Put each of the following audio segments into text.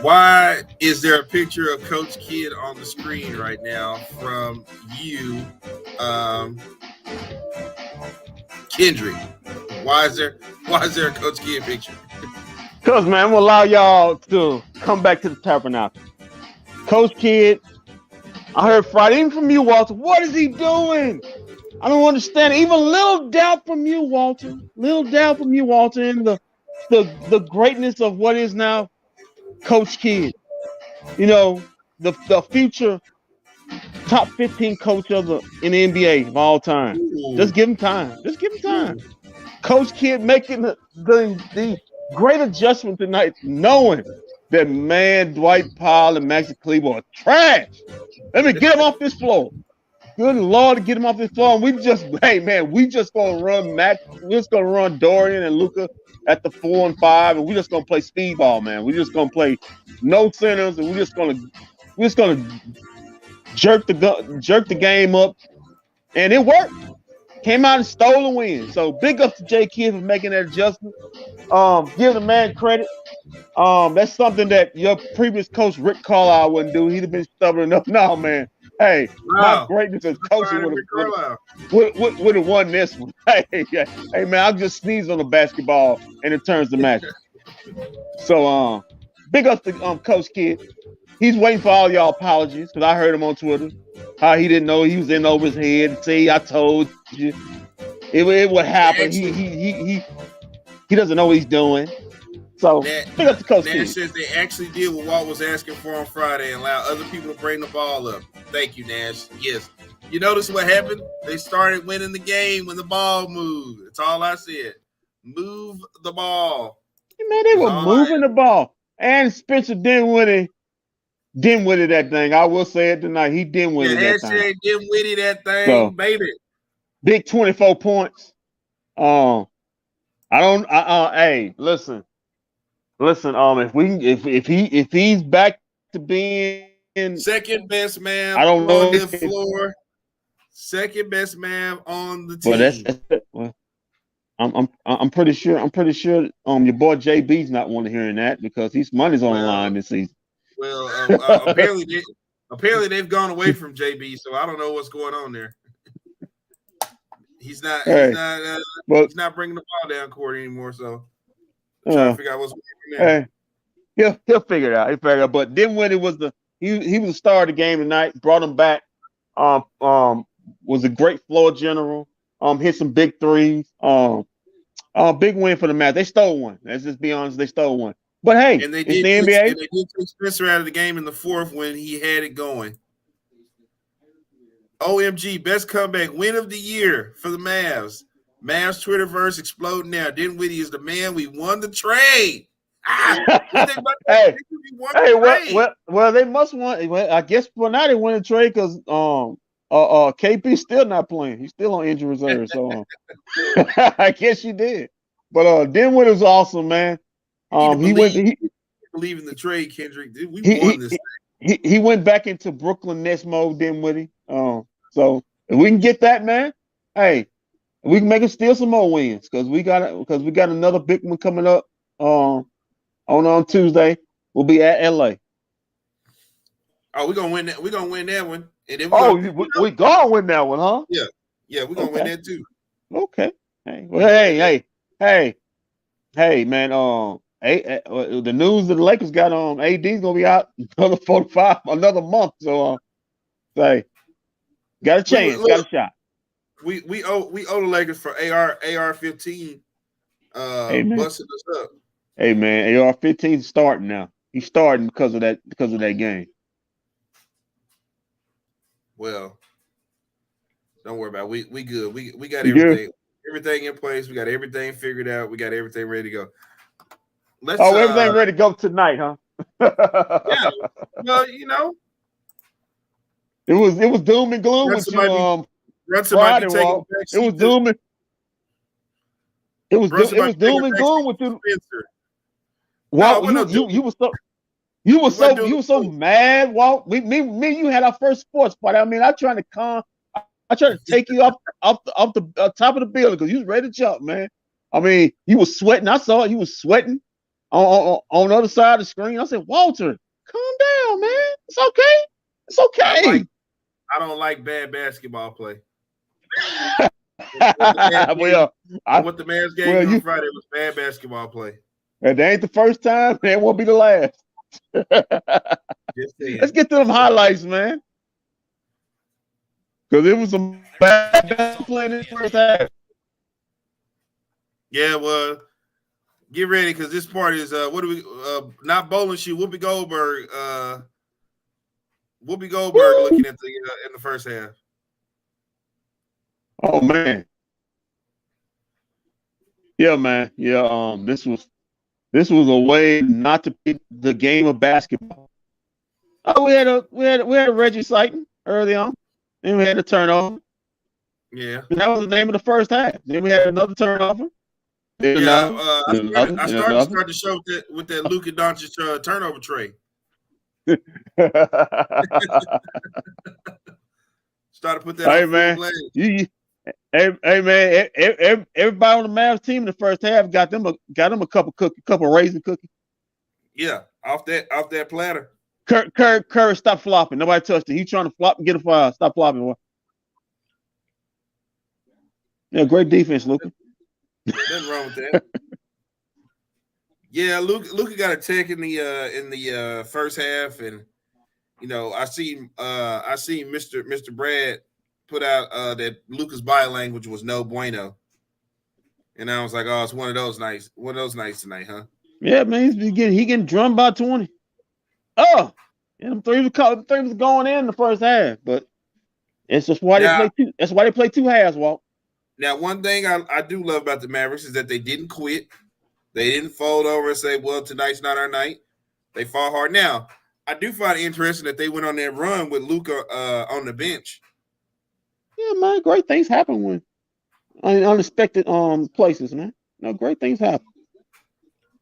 Why is there a picture of Coach Kidd on the screen right now from you, Kendrick? Why is there a Coach Kidd picture? Because, man, I'm going to allow y'all to come back to the tabernacle. Coach Kidd, I heard Friday, even from you, Walter. What is he doing? I don't understand. Even little doubt from you, Walter. Little doubt from you, Walter, in the greatness of what is now Coach Kidd. You know, the future top 15 coach in the NBA of all time. Ooh. Just give him time. Just give him time. Coach Kidd making the great adjustment tonight, knowing that, man, Dwight Powell and Maxi Kleber are trash. Let me get him off this floor. Good Lord, to get him off this floor. And we just gonna run Max. We're just gonna run Dorian and Luka at the 4 and 5, and we're just gonna play speedball, man. We're just gonna play no centers, and we're just gonna jerk the game up, and it worked. Came out and stole the win. So big up to J Kidd for making that adjustment. Give the man credit. That's something that your previous coach Rick Carlisle wouldn't do. He'd have been stubborn enough. No, man. Hey, my greatness as coaching would have won this one. Hey, man, I'll just sneeze on the basketball and it turns the match. So, big up to Coach Kidd. He's waiting for all y'all apologies because I heard him on Twitter how he didn't know he was in over his head. See, I told you it would happen. He doesn't know what he's doing. So, big up to Coach Kidd. Nash says they actually did what Walt was asking for on Friday and allow other people to bring the ball up. Thank you, Nash. Yes. You notice what happened? They started winning the game when the ball moved. That's all I said. Move the ball. Man, they were moving the ball. And Spencer Dinwiddie that thing. I will say it tonight. He Dinwiddie that thing. Dinwiddie that thing, so, baby. Big 24 points. Hey, listen. If he's back to being second best man I don't know on the floor, second best man on the team. Well, I'm pretty sure your boy JB's not wanting to hearing that because his money's on the line this season. Well, apparently they've gone away from JB, so I don't know what's going on there. He's not bringing the ball down court anymore, so I'm trying to figure out what's going on there. Hey, he'll figure it out. But Dinwiddie was he was the star of the game tonight. Brought him back. Was a great floor general. Hit some big threes. Big win for the Mavs. They stole one. Let's just be honest. They stole one. But hey, and they it's the NBA. And they did take Spencer out of the game in the fourth when he had it going. OMG, best comeback win of the year for the Mavs. Mavs Twitterverse exploding now. Dinwiddie is the man. We won the trade. Well, they must want. Well, I guess for now they won the trade because KP still not playing. He's still on injury reserve. So I guess you did. But Dinwiddie was awesome, man. He believe in the trade, Kendrick. We won this thing. He went back into Brooklyn Nets mode, Dinwiddie. So if we can get that, man, hey, we can make him steal some more wins because we got another big one coming up on Tuesday. We'll be at LA. Oh, we're gonna win that. We're gonna win that one. And then we're gonna win that one, huh? Yeah, we're gonna win that too. Okay. Hey, man. The news that the Lakers got on AD's gonna be out another another month. So, got a chance, got a shot. We owe the Lakers for AR-15 busting us up. Hey man, AR-15 is starting now. He's starting because of that game. Well, don't worry about it. We good. We got everything in place. We got everything figured out. We got everything ready to go. Everything ready to go tonight, huh? Yeah. Well, it was doom and gloom with you. Friday, it was doom and it was doom and gloom with you. Walt, you were so mad, Walt. Me, you had our first sports party. I mean, I tried to take you off the top of the building because you was ready to jump, man. I mean, you was sweating. I saw it. You was sweating. on the other side of the screen. I said, Walter, calm down, man. It's okay. It's okay. I don't like bad basketball play. What the Mavs game on Friday was bad basketball play. And that ain't the first time, and it won't be the last. Let's get to them highlights, man. Because it was some bad play in the first half. Yeah, well, get ready because this part is not bowling shoe. Whoopi Goldberg looking at in the first half. Oh man. Yeah, man. Yeah, this was a way not to pick the game of basketball. Oh, we had a Reggie Slayton early on, and we had a turnover. Yeah, and that was the name of the first half. Then we had another turnover. I started the show with that Luka Doncic turnover tray. Started to put that. Hey man, hey man, everybody on the Mavs team in the first half got them a couple raisin cookies. Yeah, off that platter. Curry, stop flopping. Nobody touched it. He's trying to flop and get a foul. Stop flopping. Yeah, great defense, Luka. Nothing wrong with that. Yeah, Luka got a tech in the first half, and I see Mr. Brad put out that Luka's body language was no bueno, and I was like, oh, it's one of those nights tonight, huh? Yeah, man, he getting drummed by 20. Oh, and them three was going in the first half, but it's just why they play two. That's why they play two halves, Walt. Now, one thing I do love about the Mavericks is that they didn't quit. They didn't fold over and say, well, tonight's not our night. They fought hard. Now, I do find it interesting that they went on that run with Luka on the bench. Yeah, man, great things happen when unexpected places, man. No, great things happen.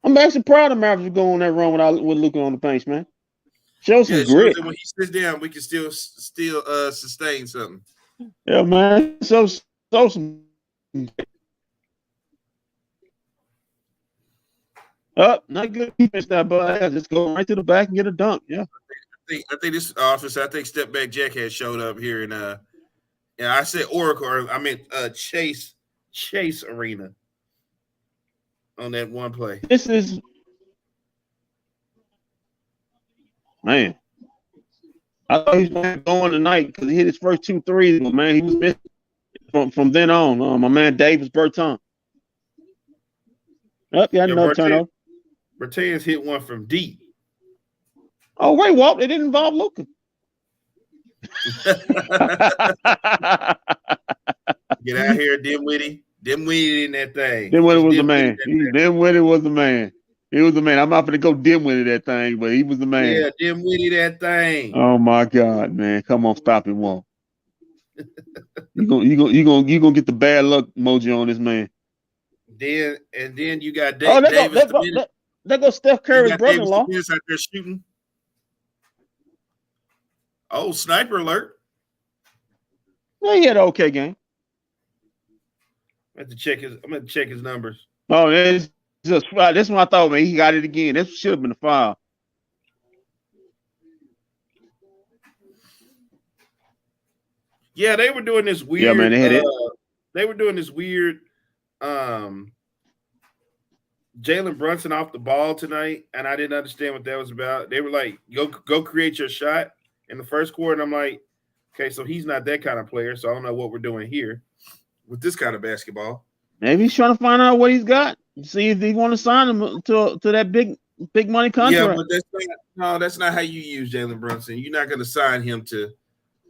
I'm actually proud of Mavericks to go on that run with Luka on the bench, man. Shows some grit. When he sits down, we can still sustain something. Yeah, man. So some. Not good defense that, but just go right to the back and get a dunk. Yeah. I think this officer. I think Step Back Jack had showed up here in I said Oracle, or I meant Chase Arena on that one play. This is man. I thought he was going tonight because he hit his first 2 threes, but man, he was missing from then on. My man Davis Berton. Got another turnover. Bertans hit one from deep. Oh wait, Walt, it didn't involve Luka. Get out here, Dinwiddie. Dinwiddie in that thing. Dinwiddie was the man. Dinwiddie was the man. He was the man. I'm not going to go Dinwiddie that thing, but he was the man. Yeah, Dinwiddie that thing. Oh my God, man! Come on, stop him, Walt. You gonna get the bad luck emoji on this man. Then you got Davis. There goes Steph Curry's brother-in-law. Out there shooting. Oh, sniper alert! Yeah, he had an okay game. I'm going to check his numbers. Oh, this one I thought, man, he got it again. This should have been a foul. Yeah, they were doing this weird. Yeah, man, they had it. They were doing this weird. Jalen Brunson off the ball tonight, and I didn't understand what that was about. They were like, "Go create your shot" in the first quarter, and I'm like, "Okay, so he's not that kind of player, so I don't know what we're doing here with this kind of basketball." Maybe he's trying to find out what he's got, see if he want to sign him to that big money contract. Yeah, but that's not how you use Jalen Brunson. You're not going to sign him to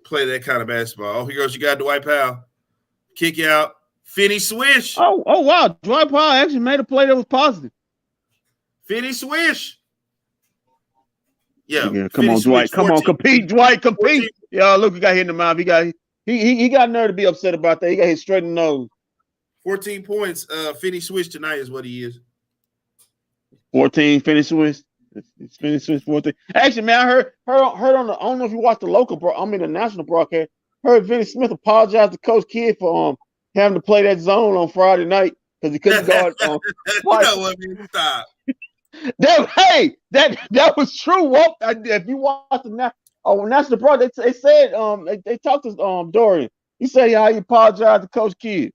play that kind of basketball. Oh, here goes, you got Dwight Powell, kick out. Finney Swish. Oh wow. Dwight Powell actually made a play that was positive. Finney Swish. Yeah. Come Finney on, Dwight. 14, come on, compete, Dwight, compete. 14. Yeah, look, he got hit in the mouth. He got nerve to be upset about that. He got hit straight in the nose. 14 points. Finney Swish tonight is what he is. 14 Finney Swish. It's Finney Swish 14. Actually, man, I heard on the. I don't know if you watched the national broadcast. Heard Vinny Smith apologize to Coach Kidd for having to play that zone on Friday night because he couldn't guard. You know what, man? Stop. That was true. Walt, if you watch the National Pro, they said they talked to Dorian. He said how he apologized to Coach Kidd.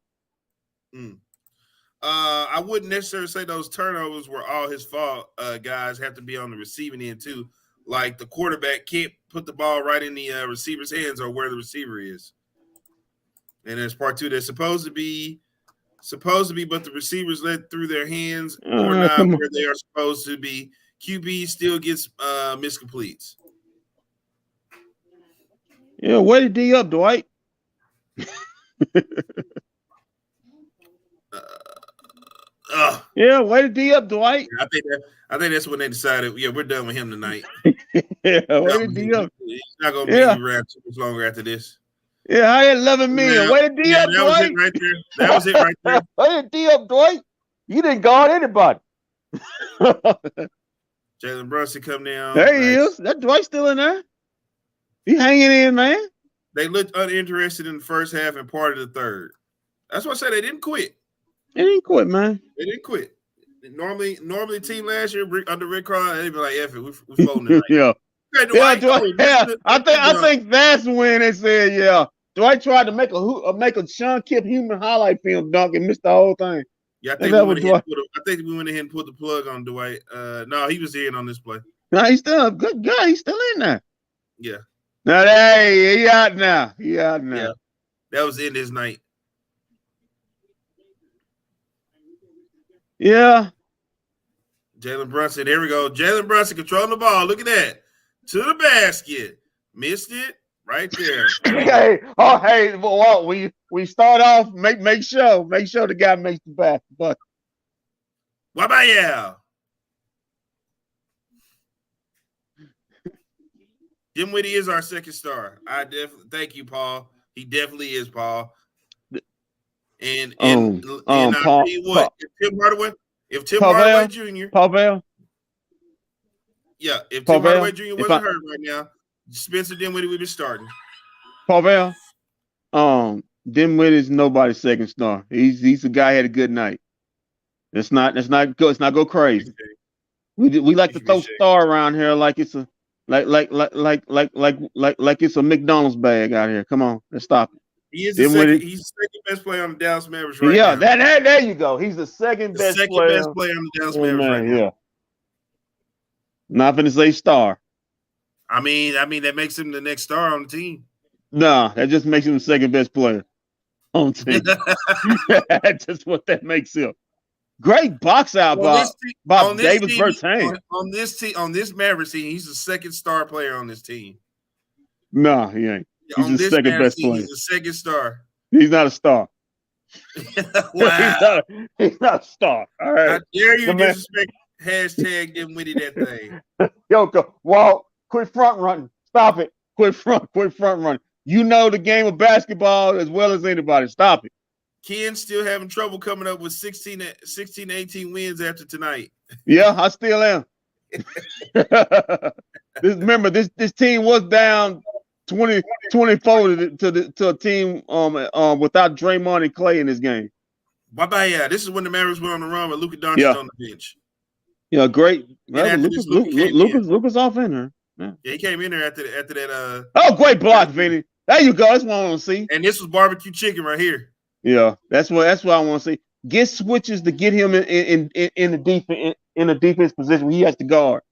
I wouldn't necessarily say those turnovers were all his fault. Guys have to be on the receiving end too. Like the quarterback can't put the ball right in the receiver's hands or where the receiver is. And there's part two. They're supposed to be, but the receivers let through their hands or not where they are supposed to be. QB still gets miscompletes. Yeah, way to D up, Dwight. Yeah, way to D up, Dwight. I think that's when they decided, we're done with him tonight. Yeah, way to D up. He's not gonna be around too much longer after this. Yeah, I had 11 million. Way to D up, that Dwight. Was it right there. That was it right there. Way to D up, Dwight. You didn't guard anybody. Jalen Brunson come down. There he is. That Dwight still in there. He hanging in, man. They looked uninterested in the first half and part of the third. That's why I said they didn't quit. They didn't quit, man. They didn't quit. Normally, team last year under Rick Carlisle, they'd be like, "F it, we folding tonight." Yeah. I think that's when they said, "Yeah." Dwight tried to make a Sean Kipp human highlight film dunk and missed the whole thing. Yeah, I think we went ahead and put the plug on Dwight. No, he was in on this play. No, he's still a good guy. He's still in there. Yeah. Now, hey, he out now. Yeah. That was in his night. Yeah. Jalen Brunson, there we go. Jalen Brunson controlling the ball. Look at that. To the basket. Missed it right there. Hey, Walt, we start off, make sure the guy makes the basket. What about you? Dinwiddie is our second star. I definitely thank you, Paul. He definitely is, Paul. And I'll tell you what, if Tim Hardaway Jr. Paul Bell. Yeah, if Tim Hardaway Jr. wasn't hurt right now, Spencer Dinwiddie would be starting. Paul Bell. Dinwiddie is nobody's second star. He's a guy who had a good night. Let's not go crazy. We like to throw star around here like it's a like it's a McDonald's bag out here. Come on, let's stop it. He's the second best player on the Dallas Mavericks right now. Yeah, there you go. He's the second best player on the Dallas Mavericks right now. Yeah. Not finna say star. I mean that makes him the next star on the team. No, that just makes him the second best player on the team. That's just what that makes him. Great box out by Davis Bertans. On this Mavericks team, he's the second star player on this team. No, he ain't. He's the second best player. He's the second star. He's not a star. Wow. He's not a star. All right. How dare you disrespect hashtag Dinwiddie that thing. Yo, Walt, quit front running. Stop it. Quit front running. You know the game of basketball as well as anybody. Stop it. Ken's still having trouble coming up with 16 to 18 wins after tonight. Yeah, I still am. Remember, this team was down 24 to a team without Draymond and Clay in this game. Bye. This is when the Mavericks were on the run with Luka Doncic on the bench. Yeah, great. Luka's off in there. Yeah, he came in there after that. Oh, great block, Vinny. There you go. That's what I want to see. And this was barbecue chicken right here. Yeah, that's what I want to see. Get switches to get him in the defense position where he has to guard.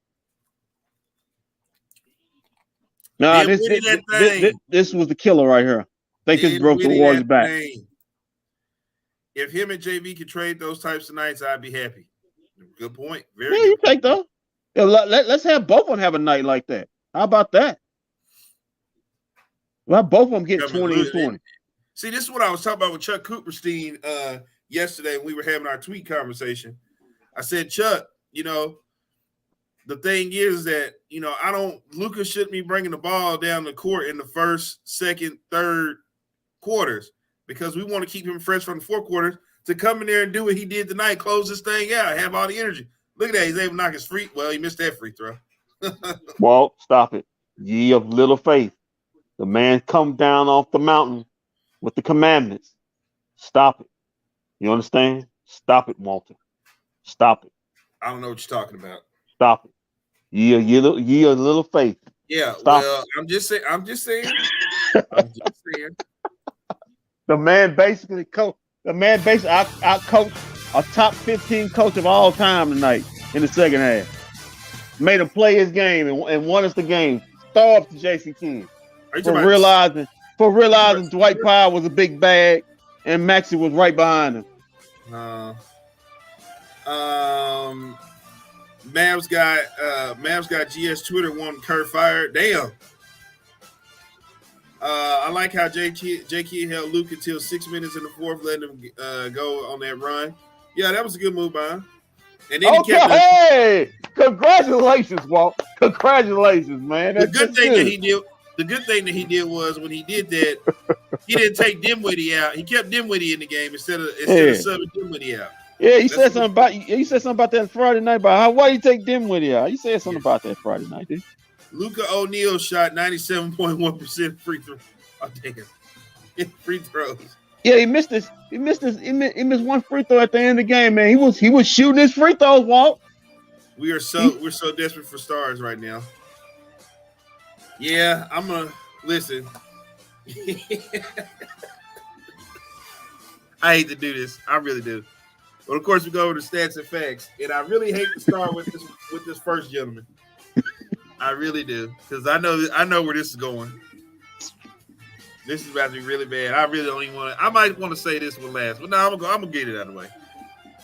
Nah, this was the killer right here. I think this broke the Warriors back. If him and JV could trade those types of nights, I'd be happy. Good point. Very good. You take though. Yeah, let's have both of them have a night like that. How about that? Well, both of them get 20 and 20. See, this is what I was talking about with Chuck Cooperstein yesterday when we were having our tweet conversation. I said, Chuck, the thing is that, Luka shouldn't be bringing the ball down the court in the first, second, third quarters because we want to keep him fresh from the fourth quarters to come in there and do what he did tonight, close this thing out, have all the energy. Look at that. He's able to knock his free. Well, he missed that free throw. Walt, stop it. Ye of little faith. The man come down off the mountain with the commandments. Stop it. You understand? Stop it, Walter. Stop it. I don't know what you're talking about. Stop it. Ye a little faith. Yeah, Stop. Well, I'm just saying. The man basically out coached a top 15 coach of all time tonight in the second half. Made him play his game and won us the game. Throw up to Jason Kidd for realizing Dwight Powell was a big bag and Maxey was right behind him. Mavs got GS Twitter wanting Kurt fired. Damn. I like how J. Kidd held Luka until 6 minutes in the fourth, letting him go on that run. Yeah, that was a good move by him. And then hey, congratulations, Walt. Congratulations, man. The good thing that he did was when he did that, he didn't take Dinwiddie out. He kept Dinwiddie in the game instead of subbing Dinwiddie out. Yeah, he said something about that Friday night. About why you take Dinwiddie out? You said something about that Friday night, didn't you? Luka O'Neal shot 97.1% free throw. Oh damn, free throws. Yeah, he missed one free throw at the end of the game, man. He was shooting his free throws, Walt. We're so desperate for stars right now. Yeah, I'm gonna listen. I hate to do this. I really do. But of course, we go over the stats and facts, and I really hate to start with this first gentleman. I really do, because I know where this is going. This is about to be really bad. I really don't even want to. I might want to say this one last, but no, I'm gonna get it out of the way.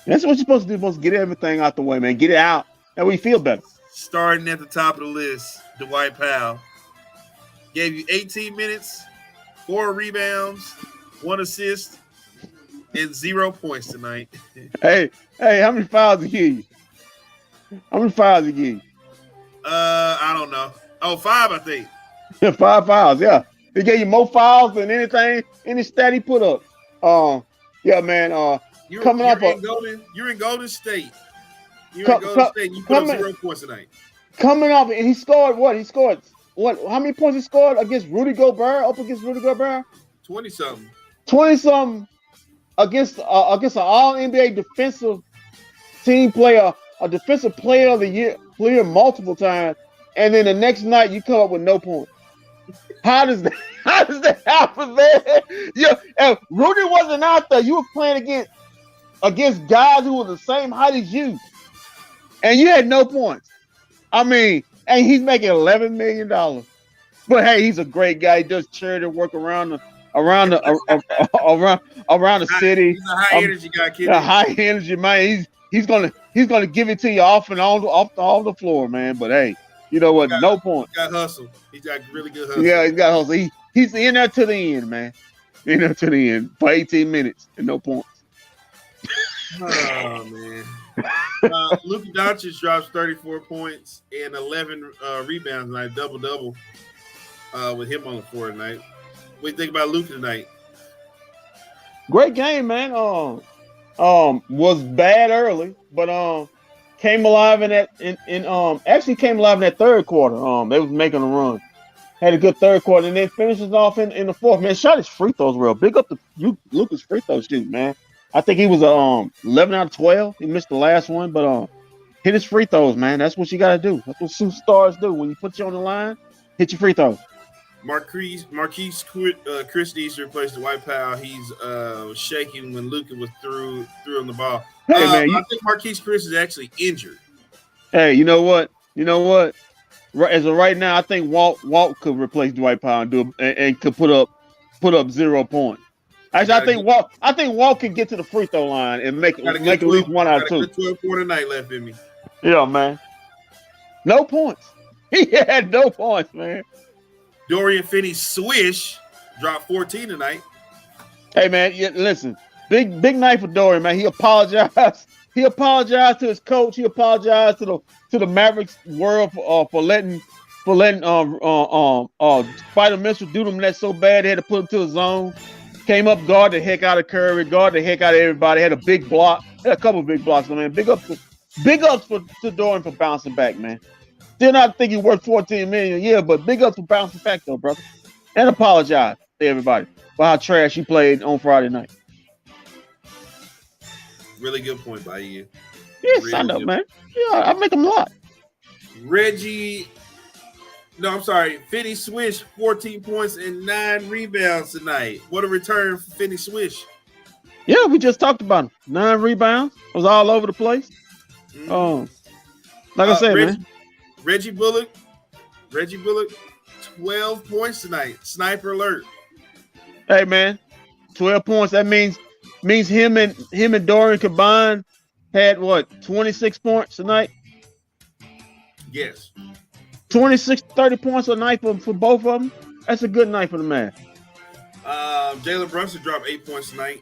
That's what you're supposed to do. You're supposed to get everything out the way, man. Get it out. That way you feel better. Starting at the top of the list, Dwight Powell gave you 18 minutes, 4 rebounds, 1 assist, and 0 points tonight. Hey, how many fouls did he give you? I don't know. Oh, 5, I think. 5 fouls, yeah. He gave you more fouls than any stat he put up. Yeah, man. You're in Golden State. You put up 0 points tonight. Coming up, and he scored what? He scored what? How many points he scored against Rudy Gobert? Up against Rudy Gobert? 20-something. 20-something against an All NBA defensive team player, a defensive player of the year, multiple times, and then the next night you come up with no points. How does that happen, man? Yeah, and Rudy wasn't out there. You were playing against guys who were the same height as you, and you had no points. I mean, and he's making $11 million. But hey, he's a great guy. He does charity work around the city. He's a high energy guy, kid. A high energy man. He's gonna give it to you off the floor, man. But hey, you know what? No point. He's got hustle. He's got really good hustle. Yeah, he's got hustle. He's in there to the end, man. In there to the end for 18 minutes and no points. Oh man. Luka Doncic drops 34 points and 11 rebounds tonight, double with him on the floor tonight. What do you think about Luka tonight? Great game, man. Was bad early, but came alive in that third quarter. They was making a run. Had a good third quarter, and then finishes off in the fourth. Man, shot his free throws real. Big up to Luka's free throw shoot, man. I think he was 11 out of 12. He missed the last one, but hit his free throws, man. That's what you got to do. That's what superstars do. When you put you on the line, hit your free throws. Marquise Chris needs to replace Dwight Powell. He's shaking when Luka was threw him the ball. Hey, man, I think Marquise Chris is actually injured. Hey, you know what? As of right now, I think Walt could replace Dwight Powell and could put up 0 points. Actually, I think Walt can get to the free throw line and make at least 1 out of 2. 12 quarter night left in me. Yeah, man. No points. He had no points, man. Dorian Finney-Swish dropped 14 tonight. Hey, man, listen. Big night for Dorian, man. He apologized. He apologized to his coach. He apologized to the Mavericks world for letting Spider Mitchell do them that so bad they had to put him to a zone. Came up, guard the heck out of Curry, guard the heck out of everybody. Had a big block. Had a couple of big blocks, man. Big ups to Dorian for bouncing back, man. Still not think he worth $14 million a year, but big ups for bouncing back, though, brother. And apologize to everybody for how trash he played on Friday night. Really good point by you. Yeah, sign up, man. Yeah, I make them a lot. Finney Swish, 14 points and 9 rebounds tonight. What a return for Finney Swish. Yeah, we just talked about him. 9 rebounds. It was all over the place. Like I said, man. Reggie Bullock, 12 points tonight. Sniper alert. Hey, man, 12 points. That means him and Dorian combined had what, 26 points tonight? Yes. 26, 30 points a night for both of them. That's a good night for the man. Jalen Brunson dropped 8 points tonight.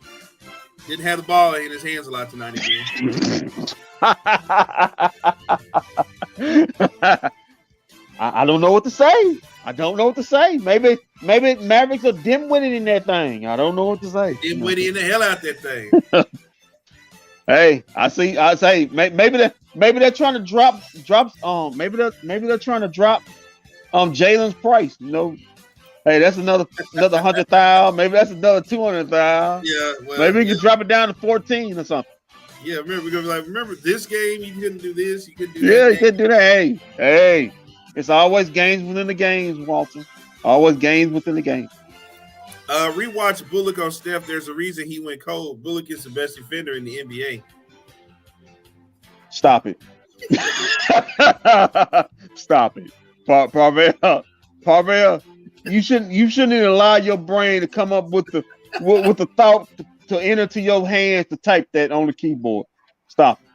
Didn't have the ball in his hands a lot tonight again. I don't know what to say. Maybe Mavericks are dim-witted in that thing. I don't know what to say. Dim-witty in the hell out that thing. Hey, I say maybe they're trying to drop maybe they're trying to drop Jalen's price. You know, hey, that's another 100,000. Maybe that's another 200,000. Yeah, well, maybe we can drop it down to 14 or something. Yeah, remember this game, you couldn't do this, you couldn't do that. Yeah, you couldn't do that. Hey, it's always games within the games, Walter. Always games within the game. Rewatch Bullock on Steph. There's a reason he went cold. Bullock is the best defender in the NBA. Stop it. Stop it. Parvell, you shouldn't even allow your brain to come up with the thought to enter to your hands to type that on the keyboard. Stop it.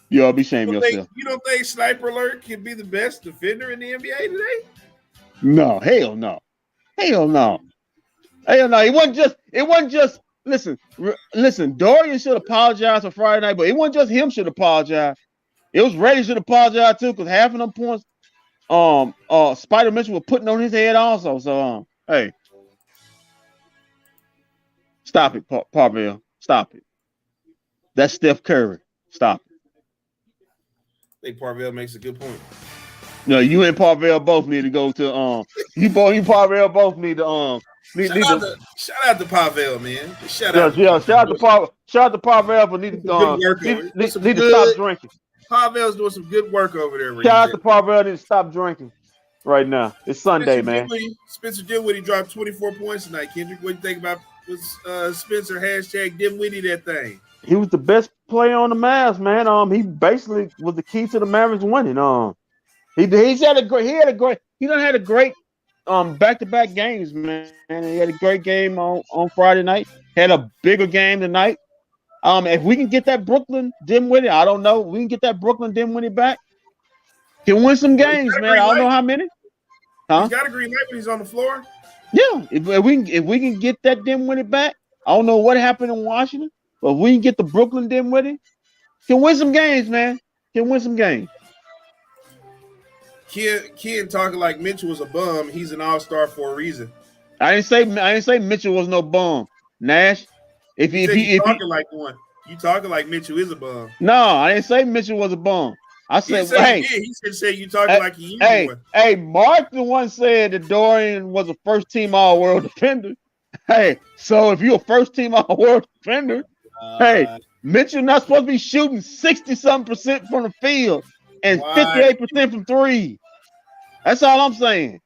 You ought to be ashamed of yourself. You don't think Sniper Alert can be the best defender in the NBA today? No, hell no. It wasn't just listen, Dorian should apologize for Friday night, but it wasn't just him should apologize. It was Reddy should apologize too, because half of them points Spider Mitchell was putting on his head also. So hey. Stop it, Parvell. Stop it. That's Steph Curry. Stop it. I think Parvell makes a good point. No, you and Parvell both need to go to you Parvell both need to shout out to Parvell, man. Shout out to Parvell for need to stop drinking. Parvell's doing some good work over there. Shout out to Parvell, need to stop drinking right now. It's Sunday, man. Spencer Dinwiddie dropped 24 points tonight. Kendrick, what do you think about Spencer # Dinwiddie that thing? He was the best player on the Mavs, man. He basically was the key to the Mavericks winning. He had a great back-to-back games, man. He had a great game on Friday night. Had a bigger game tonight. If we can get that Brooklyn Dinwiddie, I don't know. We can get that Brooklyn Dinwiddie back. Can win some games, man. I don't know how many. He's got a green light when he's on the floor. Yeah, if we can get that Dinwiddie back, I don't know what happened in Washington, but if we can get the Brooklyn Dinwiddie, can win some games, man. Can win some games. Ken talking like Mitchell was a bum. He's an all-star for a reason. I didn't say Mitchell was no bum. Nash, if you talking like one, you talking like Mitchell is a bum. No, I didn't say Mitchell was a bum. I said, he said you talking like he is one. Hey, Mark the one said that Dorian was a first-team All-World defender. Hey, so if you're a first-team All-World defender, Mitchell not supposed to be shooting 60-something% from the field and 58% from three. That's all I'm saying.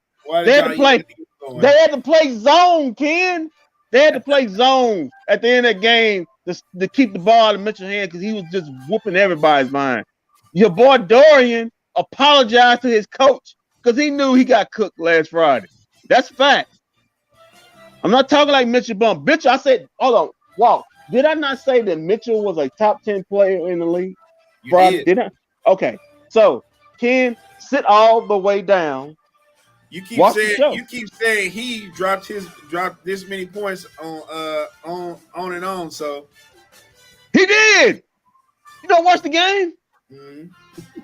They had to play zone, Ken. They had to play zone at the end of the game to keep the ball in Mitchell's hand because he was just whooping everybody's mind. Your boy Dorian apologized to his coach because he knew he got cooked last Friday. That's fact. I'm not talking like Mitchell bum. Bitch, I said, hold on, Walt. Did I not say that Mitchell was a top 10 player in the league? You did. I? Okay. So Ken, sit all the way down. You keep saying he dropped this many points on and on. So he did. You don't watch the game? Mm-hmm.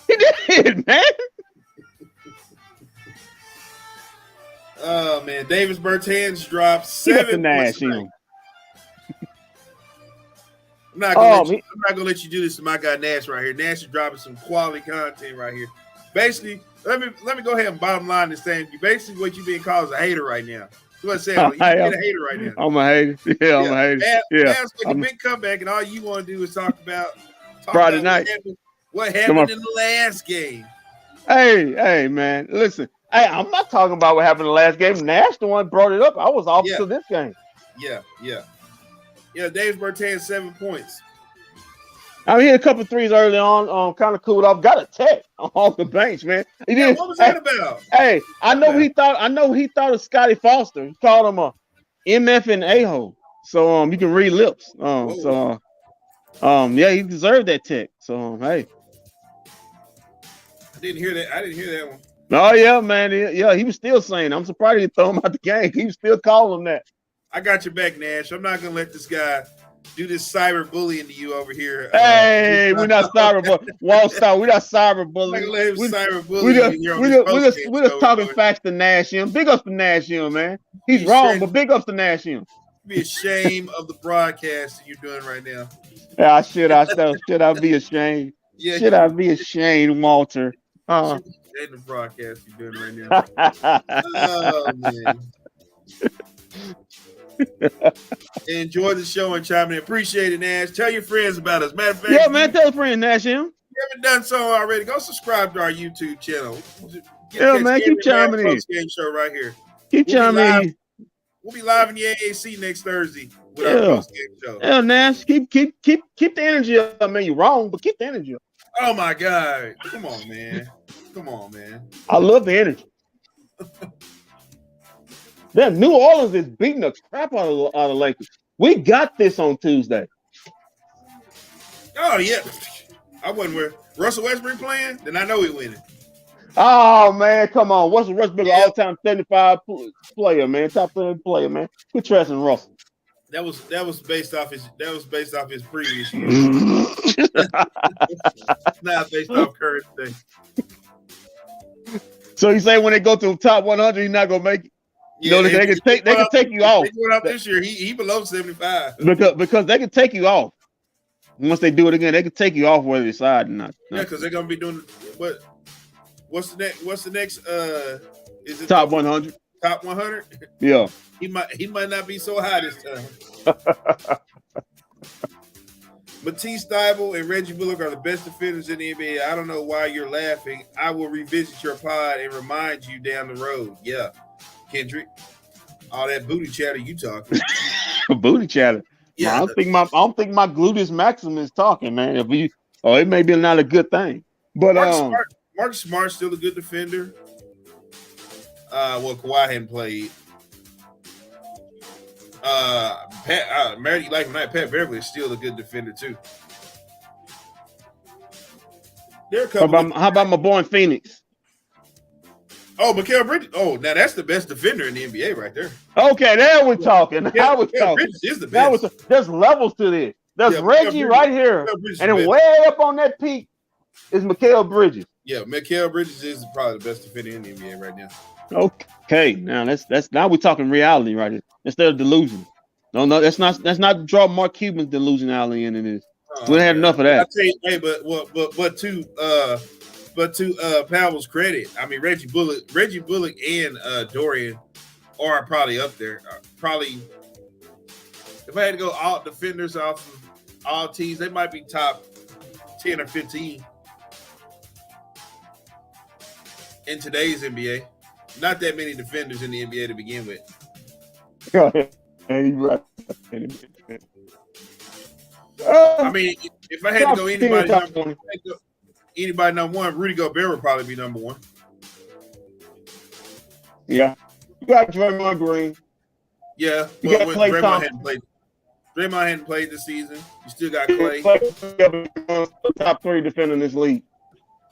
He did, man. Oh man, Davis Bertans dropped 7 points. I'm not gonna let you do this to my guy Nash right here. Nash is dropping some quality content right here. Basically, let me go ahead and bottom line this thing. Basically, what you being called is a hater right now. That's what I'm saying. You're being a hater right now. I'm a hater. Yeah, I'm a hater. Mavs make a big comeback, and all you want to do is talk about Friday night. What happened in the last game? Hey, man. Listen. Hey, I'm not talking about what happened in the last game. Nash the one brought it up. I was off to this game. Yeah. Davis Bertans 7 points. I mean, he hit a couple of threes early on. Kind of cooled off. Got a tech off the bench, man. What was that about? Hey, I know he thought of Scotty Foster. He called him a MF and a-hole. So you can read lips. Yeah, he deserved that tech. So hey. I didn't hear that one. Oh yeah, man. He was still saying. I'm surprised he didn't throw him out the game. He was still calling him that. I got your back, Nash. I'm not gonna let this guy do this cyber bullying to you over here. Hey, we're not cyber bullying. Wall Star, we're not cyber bullying. We're just talking facts to Nash him. Big ups to Nash him, man. He's wrong, but big ups to Nash him. Be ashamed of the broadcast that you're doing right now. Yeah, should I be ashamed? Yeah, should I be ashamed, Walter? The broadcast you're doing right now. Oh man. Enjoy the show and chime in. Appreciate it, Nash. Tell your friends about us. Matter of fact, man, tell a friend, Nash. If you haven't done so already, go subscribe to our YouTube channel. Man, keep chiming in. Game show right here. Keep chiming in. We'll be live in the AAC next Thursday with our post-game show. Yeah, Nash, keep the energy up. I mean, you're wrong, but keep the energy up. Oh my God! Come on, man. I love the energy. Then New Orleans is beating the crap out of Lakers. We got this on Tuesday. Oh yeah, I wasn't where Russell Westbrook playing. Then I know he winning. Oh man, come on! Russell Westbrook, all-time 75 player, man, top 30 player, man. Quit trashing Russell. That was based off his previous year. Not based off current thing. So you say when they go to the top 100, he's not gonna make it? Yeah, they can take you off. They went up this year. He below 75. Because they can take you off. Once they do it again, they can take you off whether they decide or not. Yeah, because they're gonna be doing what's the next is it top 100? Top 100? Yeah. He might not be so high this time. Matisse Thybulle and Reggie Bullock are the best defenders in the NBA. I don't know why you're laughing. I will revisit your pod and remind you down the road. Yeah, Kendrick. All that booty chatter you talking. Booty chatter. Yeah, I don't think my gluteus maximus is talking, man. It may be not a good thing. But Marcus Smart's still a good defender. Kawhi hadn't played. Pat Beverly is still a good defender too. How about my boy in Phoenix? Oh, Mikal Bridges. Oh, now that's the best defender in the NBA right there. Okay, there we're talking. Bridges is the best. There's levels to this. There's Reggie right here, and then way up on that peak is Mikal Bridges. Yeah, Mikal Bridges is probably the best defender in the NBA right now. Okay, now now we're talking reality right here instead of delusion. No, that's not draw Mark Cuban's delusionality into this. We had enough of that. I tell you, but to Powell's credit, I mean Reggie Bullock and Dorian are probably up there. Probably, if I had to go all defenders off of all teams, they might be top 10 or 15 in today's NBA. Not that many defenders in the NBA to begin with. I mean, if I had to go anybody number one, Rudy Gobert would probably be number one. Yeah. You got Draymond Green. Yeah. But Draymond hadn't played this season. You still got Clay. Top 3 defender in this league.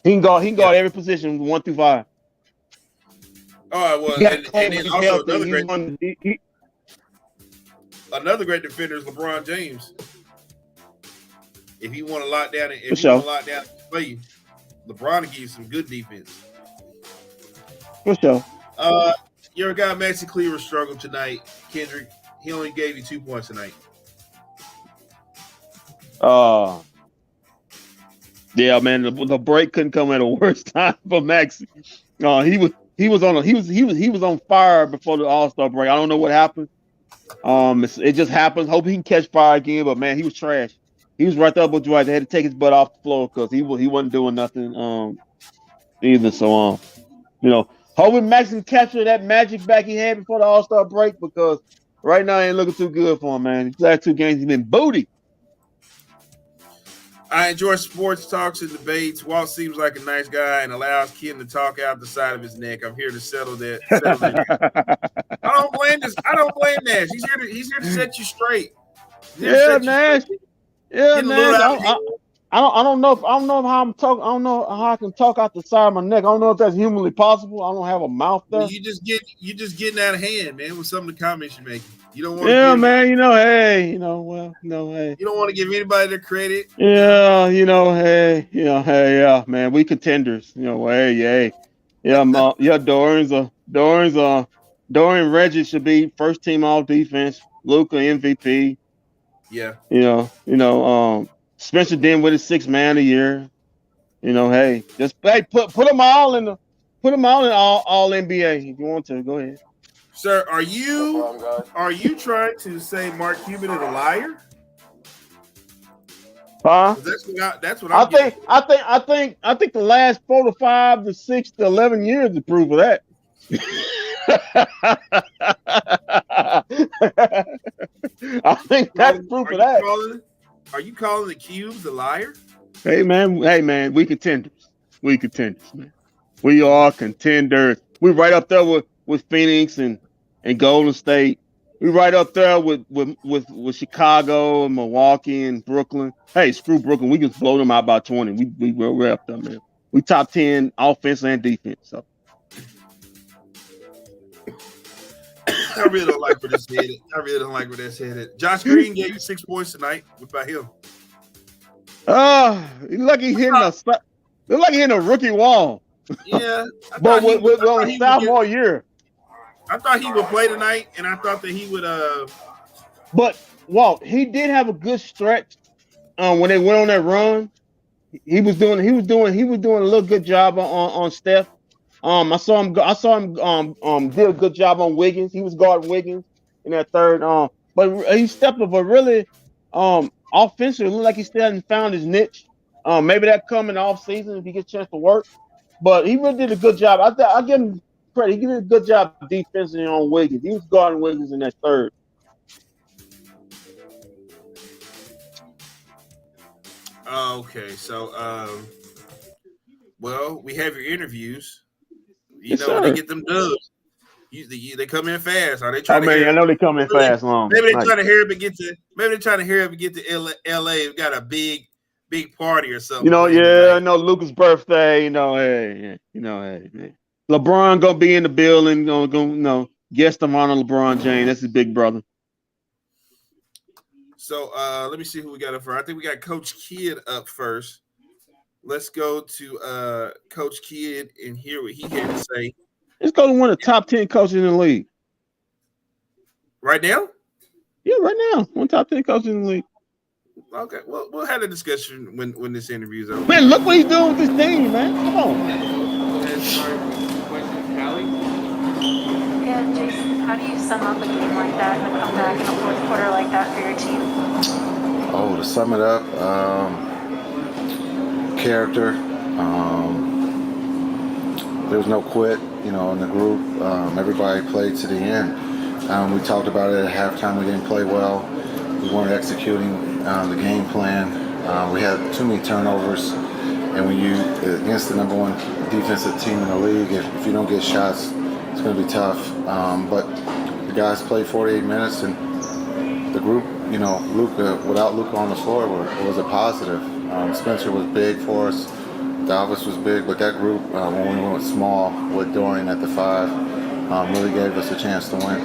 He can guard every position 1 through 5. Oh, well, and then also another great defender is LeBron James. If you want to lock down and play, LeBron will give you some good defense. For sure. Your guy Maxi Cleaver struggled tonight. Kendrick, he only gave you 2 points tonight. Yeah, man, the break couldn't come at a worse time for Maxi. He was on fire before the All-Star break. I don't know what happened. It just happens. Hope he can catch fire again, but man, he was trash. he was right there with Dwight. They had to take his butt off the floor because he wasn't doing nothing either. So hoping Max can capture that magic back he had before the All-Star break because right now it ain't looking too good for him, man. These last 2 games he's been booty. I enjoy sports talks and debates. Walt seems like a nice guy and allows Ken to talk out the side of his neck. I'm here to settle that. I don't blame Nash. He's here to set you straight. Yeah, Nash. Yeah, Nash. I don't know how I'm talking. I don't know how I can talk out the side of my neck. I don't know if that's humanly possible. I don't have a mouth there. Well, you just getting out of hand, man, with some of the comments you're making. You don't want man. Hey. You don't want to give anybody the credit. Yeah, hey, yeah, man. We contenders. Hey. Yeah, Dorian Reggie should be first team all defense. Luka MVP. Yeah. Spencer Dinwiddie 6th man of the year. Hey, just put them all in all NBA if you want to. Go ahead. Sir, are you trying to say Mark Cuban is a liar? Huh? That's what I'm getting. I think the last 4 to 5 to 6 to 11 years to prove of that. I think that's proof of that. Are you calling the Cubes a liar? Hey man, we contenders, man. We are contenders. We right up there with Phoenix and Golden State. We right up there with Chicago and Milwaukee and Brooklyn. Hey, screw Brooklyn. We just blow them out by 20. We're up there, man. We top 10 offense and defense. So. I really don't like where that's headed. Josh Green gave you 6 points tonight. What about him? He's lucky hitting a rookie wall. Yeah, but with on a sophomore year. I thought he would play tonight, and I thought that he would. But Walt, he did have a good stretch. When they went on that run, he was doing a little good job on Steph. I saw him did a good job on Wiggins. He was guarding Wiggins in that third. But he stepped up a really offensively. It looked like he still hadn't found his niche. Maybe that come in the off season if he gets a chance to work. But he really did a good job. I give him credit. He did a good job defensively on Wiggins. He was guarding Wiggins in that third. Okay, so well, we have your interviews. Yes, they get them dubs. They come in fast. Are they trying I know they come in fast. Maybe they're trying to hurry up and get to LA. We've got a big party or something. I know Luka's birthday. Hey, man. LeBron gonna be in the building. Gonna guest him on LeBron James. That's his big brother. So let me see who we got up for. I think we got Coach Kidd up first. Let's go to Coach Kidd and hear what he had to say. Let's go to one of the top 10 coaches in the league. Right now? Yeah, right now. One top 10 coaches in the league. Okay, well, we'll have a discussion when this interview is over. Man, look what he's doing with this team, man. Come on. Yeah, Jason, how do you sum up a game like that and a comeback in a fourth quarter like that for your team? Oh, to sum it up, character. There was no quit, in the group. Everybody played to the end. We talked about it at halftime. We didn't play well. We weren't executing the game plan. We had too many turnovers. And when you against the number one defensive team in the league, if you don't get shots, it's going to be tough. But the guys played 48 minutes, and the group, Luka, without Luka on the floor, was a positive. Spencer was big for us. Davis was big, but that group, when we went small with Dorian at the 5, really gave us a chance to win.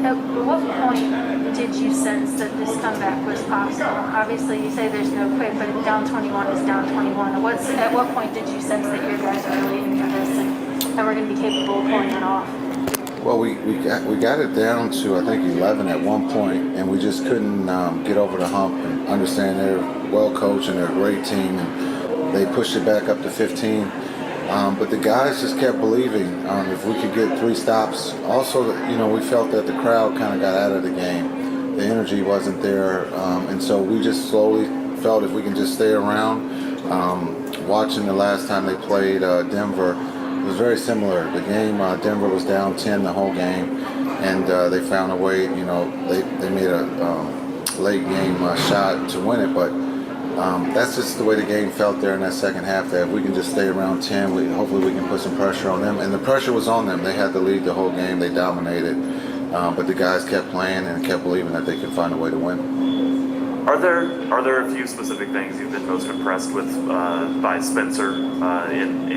At what point did you sense that this comeback was possible? Obviously, you say there's no quit, but down 21 is down 21. At what point did you sense that your guys are really into this and we're going to be capable of pulling it off? Well, we got it down to, I think, 11 at one point, and we just couldn't get over the hump and understand they're well coached and they're a great team. And they pushed it back up to 15. But the guys just kept believing if we could get 3 stops. Also, we felt that the crowd kind of got out of the game. The energy wasn't there. And so we just slowly felt if we can just stay around. Watching the last time they played Denver, it was very similar. The game, Denver was down 10 the whole game, and they found a way. They made a late game shot to win it, but that's just the way the game felt there in that second half. That if we can just stay around 10, hopefully we can put some pressure on them. And the pressure was on them. They had the lead the whole game. They dominated, but the guys kept playing and kept believing that they could find a way to win. Are there a few specific things you've been most impressed with by Spencer in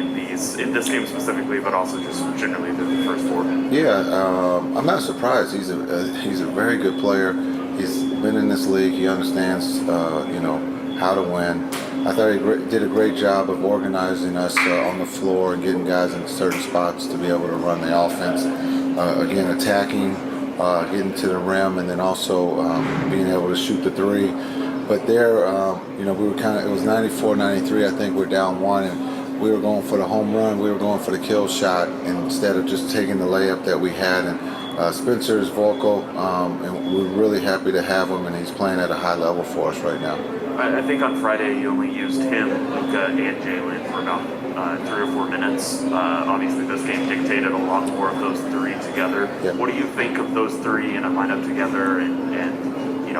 this game specifically, but also just generally the first four? Yeah, I'm not surprised. He's a very good player. He's been in this league. He understands how to win. I thought he did a great job of organizing us on the floor and getting guys in certain spots to be able to run the offense. Again, attacking, getting to the rim, and then also being able to shoot the three. But there, we were it was 94-93, I think we're down one, and we were going for the home run. We were going for the kill shot instead of just taking the layup that we had. And Spencer is vocal, and we're really happy to have him, and he's playing at a high level for us right now. I think on Friday you only used him, Luka, and Jalen for about 3 or 4 minutes. Obviously, this game dictated a lot more of those three together. Yeah. What do you think of those three in a lineup together, and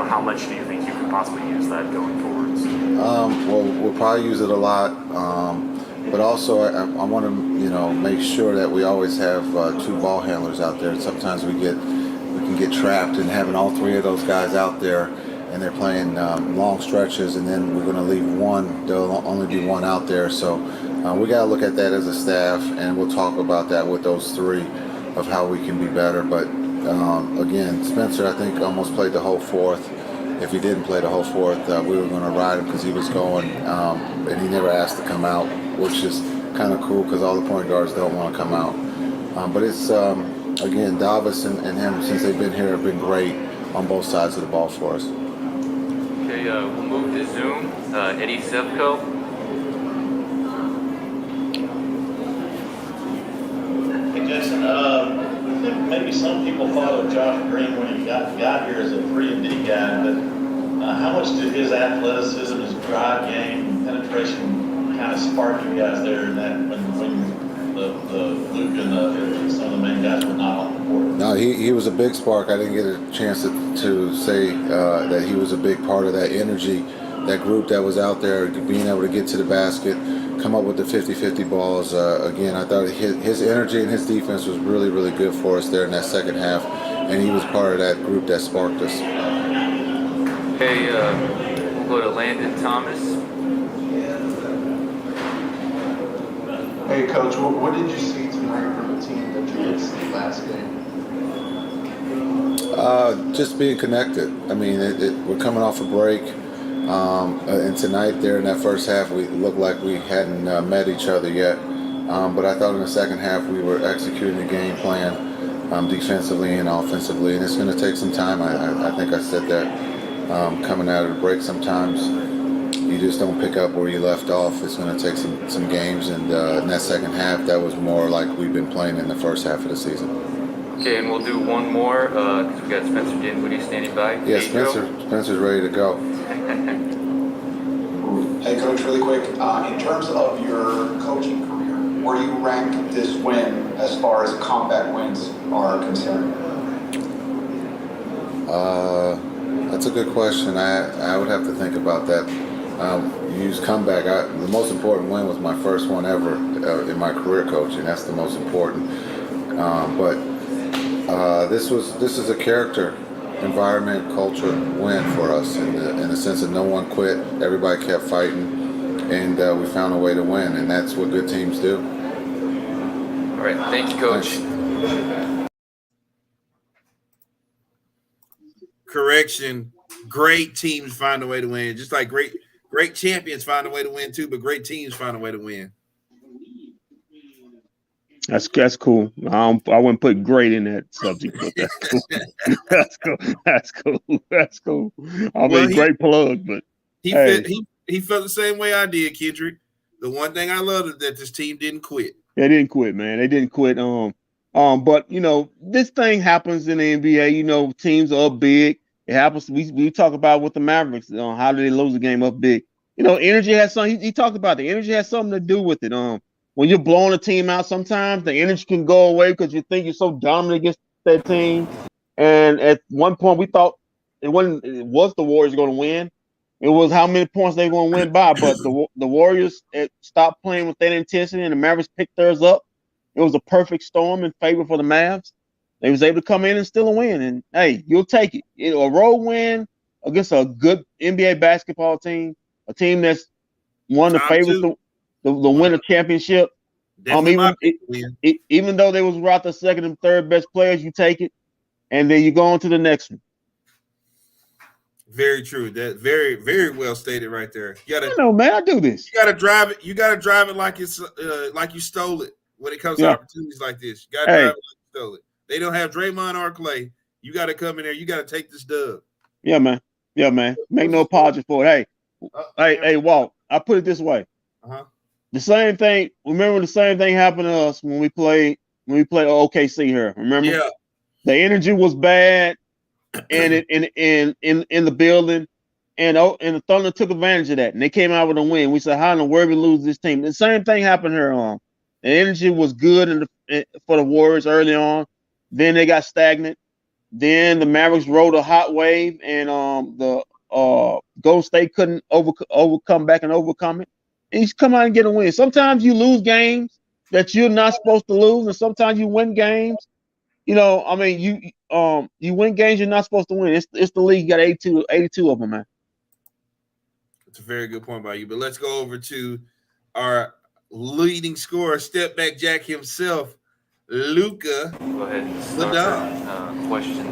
how much do you think you could possibly use that going forwards? Well, we'll probably use it a lot, but also I want to make sure that we always have 2 ball handlers out there. Sometimes we can get trapped in having all 3 of those guys out there, and they're playing long stretches, and then we're going to leave one. There'll only be one out there, so we got to look at that as a staff, and we'll talk about that with those 3 of how we can be better. But again, Spencer, I think, almost played the whole fourth. If he didn't play the whole fourth, we were going to ride him because he was going, and he never asked to come out, which is kind of cool because all the point guards don't want to come out. But it's, again, Davis and him, since they've been here, have been great on both sides of the ball for us. Okay, we'll move to Zoom. Eddie Sevco. Hey, Jason, I think maybe some people thought of Josh Green when he got here as a 3-and-D guy, but how much did his athleticism, his drive game, penetration kind of spark you guys there in that when the Luka and some of the main guys were not on the court? No, he was a big spark. I didn't get a chance to say that he was a big part of that energy, that group that was out there, being able to get to the basket, come up with the 50-50 balls. Again, I thought his energy and his defense was really, really good for us there in that second half, and he was part of that group that sparked us. Okay, we'll go to Landon Thomas. Hey, Coach, what did you see tonight from the team that you didn't see last game? Just being connected. I mean, we're coming off a break, and tonight there in that first half, we looked like we hadn't met each other yet. But I thought in the second half we were executing the game plan defensively and offensively, and it's going to take some time. I think I said that coming out of the break sometimes. You just don't pick up where you left off. It's going to take some games, and in that second half, that was more like we've been playing in the first half of the season. Okay, and we'll do one more because we got Spencer Dinwiddie standing by. Yeah, Spencer's ready to go. Hey, Coach, really quick, in terms of your coaching career, where do you rank this win as far as comeback wins are concerned? That's a good question. I would have to think about that. You use comeback. The most important win was my first one ever in my career coaching. That's the most important. But this is a character, environment, culture win for us in the sense that no one quit. Everybody kept fighting, and we found a way to win, and that's what good teams do. All right, thank you, Coach. Thanks. Correction. Great teams find a way to win. Just like great champions find a way to win too, but great teams find a way to win. That's cool. I wouldn't put great in that subject, but that's cool. That's cool. Great plug, but he felt the same way I did, Kendrick. The one thing I loved is that this team didn't quit. They didn't quit, man. They didn't quit. But this thing happens in the NBA. Teams are up big. It happens. We talk about with the Mavericks, how did they lose the game up big? Energy has something. He talked about the energy has something to do with it. When you're blowing a team out, sometimes the energy can go away because you think you're so dominant against that team. And at one point, we thought it was the Warriors going to win. It was how many points they were going to win by. But the Warriors stopped playing with that intensity, and the Mavericks picked theirs up. It was a perfect storm in favor for the Mavs. They was able to come in and still win. And, hey, you'll take it. A road win against a good NBA basketball team, a team that's one of the favorites to win a championship. Even though they was without the second and third best players, you take it. And then you go on to the next one. Very true. That very, very well stated right there. I know, man. I do this. You gotta drive it. You gotta drive it like it's like you stole it when it comes to opportunities like this. You gotta drive it like you stole it. They don't have Draymond or Clay. You gotta come in there. You gotta take this dub. Yeah, man. Make no apology for it. Hey, Walt. I put it this way. The same thing. Remember, the same thing happened to us when we played OKC here. Remember? Yeah. The energy was bad, and in the building, and the Thunder took advantage of that, and they came out with a win. We said, "How in the world we lose this team?" The same thing happened here. The energy was good for the Warriors early on. Then they got stagnant. Then the Mavericks rode a hot wave, and the Golden State couldn't overcome it. And you come out and get a win. Sometimes you lose games that you're not supposed to lose, and sometimes you win games. You win games you're not supposed to win. It's the league. You got 82 of them, man. That's a very good point by you. But let's go over to our leading scorer, step back Jack himself, Luka. Go ahead and start questions in the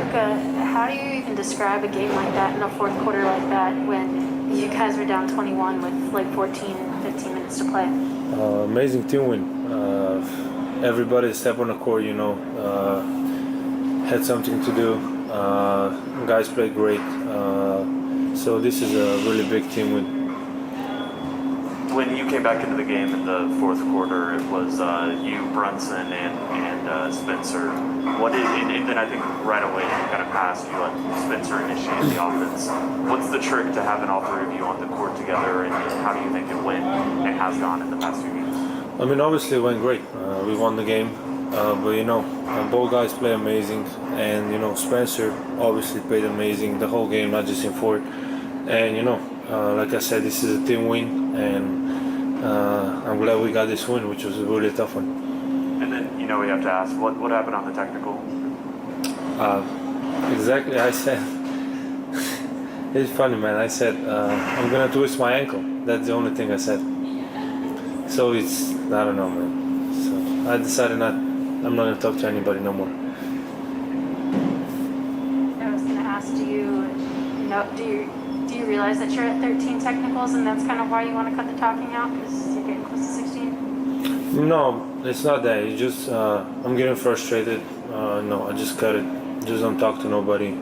Luka, how do you even describe a game like that in a fourth quarter like that when you guys were down 21 with like 14, 15 minutes to play? Amazing team win. Everybody stepped on the court, had something to do. Guys played great. So this is a really big team win. When you came back into the game in the fourth quarter, it was you, Brunson, and Spencer. And then I think right away you kind of passed, you let Spencer initiate the offense. What's the trick to having all three of you on the court together, and how do you think it went and has gone in the past few games? I mean, obviously it went great. We won the game, but both guys play amazing, and Spencer obviously played amazing the whole game, not just in fourth. And like I said, this is a team win, and I'm glad we got this win, which was a really tough one. And then we have to ask, what happened on the technical? Exactly, I said. It's funny, man. I said I'm gonna twist my ankle. That's the only thing I said. So I don't know, man. So I decided I'm not gonna talk to anybody no more. I was gonna ask, do you realize that you're at 13 technicals and that's kind of why you want to cut the talking out because you're getting close to 16? No, it's not that. It's just I'm getting frustrated. No, I just cut it. Just don't talk to nobody.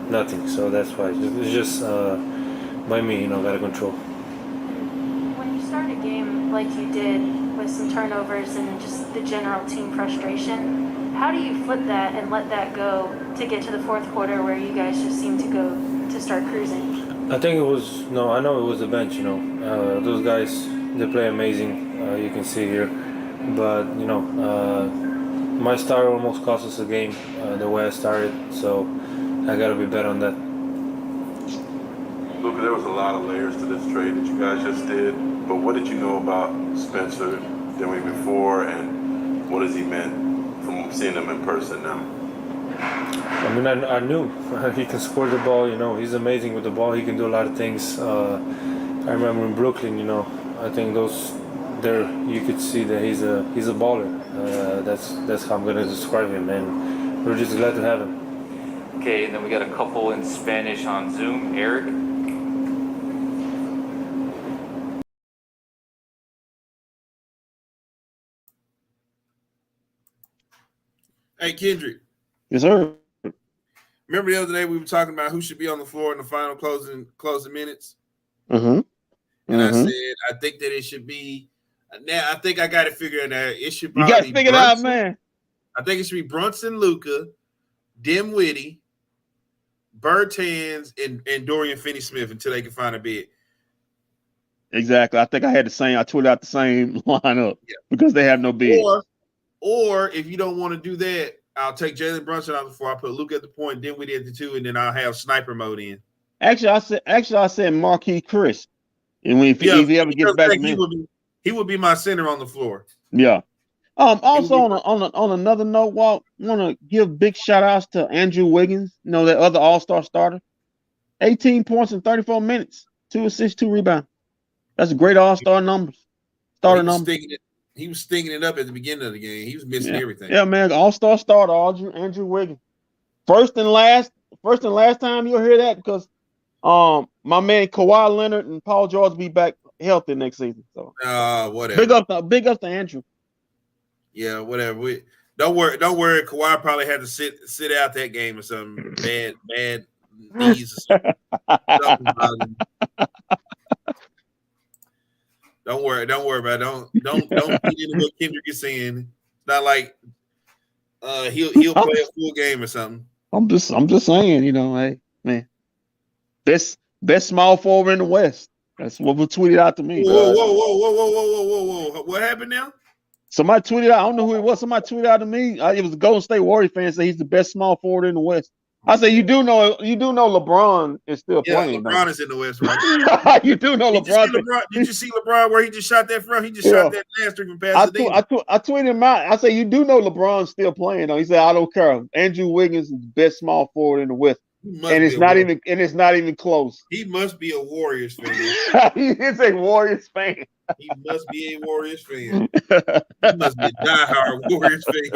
Nothing. So that's why. It's just by me, gotta control. When you start a game like you did with some turnovers and just the general team frustration, how do you flip that and let that go to get to the fourth quarter where you guys just seem to go to start cruising? I think I know it was the bench, those guys, they play amazing, you can see here, but my start almost cost us a game, the way I started, so I gotta be better on that. Luka, there was a lot of layers to this trade that you guys just did, but what did you know about Spencer Dinwiddie before, and what has he meant from seeing him in person now? I mean, I knew he can score the ball. He's amazing with the ball. He can do a lot of things. I remember in Brooklyn. I think you could see that he's a baller. That's how I'm gonna describe him, and we're just glad to have him. Okay, and then we got a couple in Spanish on Zoom. Eric. Hey, Kendrick. Yes, sir. Remember the other day we were talking about who should be on the floor in the final closing minutes? Mm-hmm. And I said, I think that it should be. Now I think I got it figured out. It should. You got to figure it out, man. I think it should be Brunson, Luka, Dinwiddie, Bertans, and Dorian Finney-Smith until they can find a bid. Exactly. I think I tweeted out the same lineup because they have no bid. Or if you don't want to do that, I'll take Jalen Brunson out before I put Luka at the point, Dinwiddie at the 2, and then I'll have sniper mode in. Actually, I said Marquise Chris. And if he ever gets back to me, he would be my center on the floor. Yeah. Also on another note, Walt, want to give big shout outs to Andrew Wiggins, that other All-Star starter. 18 points in 34 minutes, 2 assists, 2 rebounds. That's a great All-Star numbers. Starter numbers. He was stinging it up at the beginning of the game. He was missing everything. Yeah, man, All-Star starter Andrew Wiggins. First and last time you'll hear that because my man Kawhi Leonard and Paul George will be back healthy next season. So whatever. Big up to Andrew. Yeah, whatever. Don't worry. Kawhi probably had to sit out that game or something. Bad knees or something. Don't worry about it. Don't feed into what Kendrick is saying. It's not like he'll play a full game or something. I'm just saying, hey man, best small forward in the West. That's what was tweeted out to me. Whoa! What happened now? Somebody tweeted out. I don't know who it was. Somebody tweeted out to me. It was a Golden State Warriors fan. Said he's the best small forward in the West. I say you do know LeBron is still playing. LeBron is in the West, right? You do know LeBron. Did you see LeBron where he just shot that from? He just shot that last three from Pasadena. I tweeted him out. I say you do know LeBron's still playing though. He said I don't care. Andrew Wiggins is the best small forward in the West. And it's not even close. He must be a Warriors fan. He is a Warriors fan. He must be a Warriors fan. He must be a diehard Warriors fan.